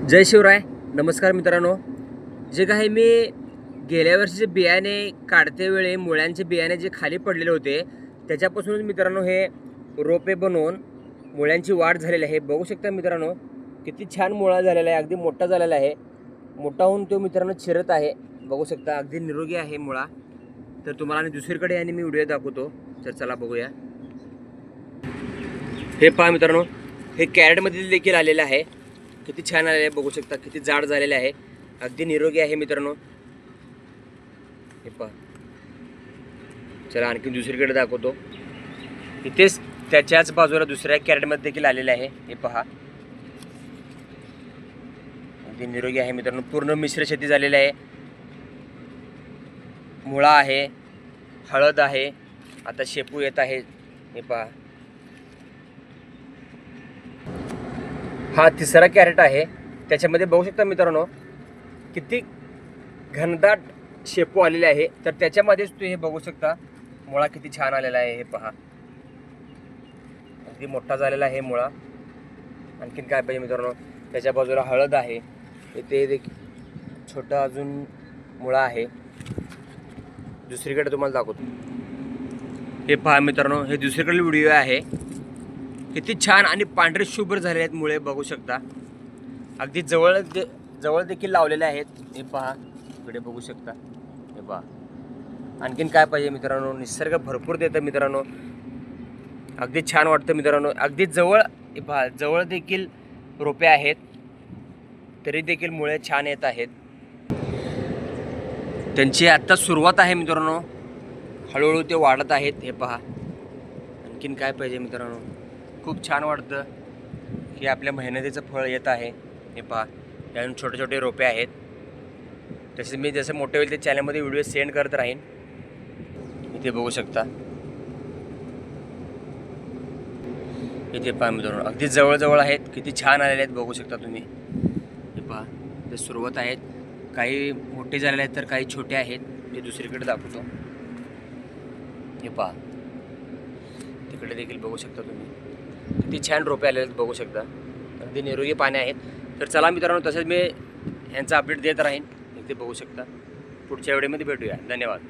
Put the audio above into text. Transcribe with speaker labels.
Speaker 1: जय शिवराय. नमस्कार मित्रांनो. जे काही मी गेल्या वर्षीचे बियाणे काढते वेळी मुळ्यांचे बियाणे जे खाली पडलेले होते त्याच्यापासूनच मित्रांनो हे रोपे बनवून मुळ्यांची वाढ झालेली आहे. बघू शकता मित्रांनो किती छान मुळा झालेला आहे. अगदी मोठा झालेला आहे. मोठा होऊन तो मित्रांनो चिरत आहे. बघू शकता अगदी निरोगी आहे मुळा. तर तुम्हाला आणि दुसरीकडे आणि मी व्हिडिओ दाखवतो. तर चला बघूया. हे पहा मित्रांनो, हे कॅरेटमध्ये देखील आलेलं आहे. किती छान आलेलं आहे. बघू शकता किती जाड झालेले आहे. अगदी निरोगी आहे मित्रांनो. हे पहा. चला आणखी दुसरीकडे दाखवतो. इथेच त्याच्याच बाजूला दुसऱ्या कॅरेटमध्ये देखील आलेले आहे. हे पहा अगदी निरोगी आहे मित्रांनो. पूर्ण मिश्र शेती झालेली आहे. मुळा आहे, हळद आहे, आता शेपू येत आहे. हे पहा. हा तिसरा कॅरेट आहे. त्याच्यामध्ये बघू शकता मित्रांनो किती घनदाट शेपू आलेले आहे. तर त्याच्यामध्येच तुम्ही हे बघू शकता मुळा किती छान आलेला आहे. हे पहा अगदी मोठा झालेला आहे मुळा. आणखीन काय पाहिजे मित्रांनो, त्याच्या बाजूला हळद आहे. इथे देखील छोटा अजून मुळा आहे. दुसरीकडे तुम्हाला दाखवतो. हे पहा मित्रांनो, हे दुसरीकडे व्हिडिओ आहे. किती छान आणि पांढरे शुभ्र झाले आहेत मुळे. बघू शकता अगदी जवळ देखील लावलेले आहेत. हे पहा इकडे बघू शकता. हे पहा आणखीन काय पाहिजे मित्रांनो, निसर्ग भरपूर देतं मित्रांनो. अगदी छान वाटतं मित्रांनो. अगदी जवळ हे पहा, जवळ देखील रोपे आहेत तरी देखील मुळे छान येत आहेत. त्यांची आत्ता सुरुवात आहे मित्रांनो. हळूहळू ते वाढत आहेत. हे पहा आणखीन काय पाहिजे मित्रांनो. खूप छान वाटतं की आपल्या मेहनतीचं फळ येत आहे. हे पहा यातून छोटे छोटे रोपे आहेत. तसेच मी जसं मोठे होईल ते चॅनलमध्ये व्हिडिओ सेंड करत राहीन. इथे बघू शकता. इथे पहा मित्रांनो अगदी जवळजवळ आहेत. किती छान आलेले आहेत बघू शकता तुम्ही. हे पहा ते सुरुवात आहेत. काही मोठे झालेले आहेत तर काही छोटे आहेत. ते दुसरीकडे दाखवतो. हे पहा तिकडे देखील बघू शकता तुम्ही किती छान रोपे आलेले आहेत. बघू शकता अगदी निरोगी पाने आहेत. तर चला मित्रांनो तसंच मी ह्यांचा अपडेट देत राहीन. इथे बघू शकता. पुढच्या व्हिडिओमध्ये भेटूया. धन्यवाद.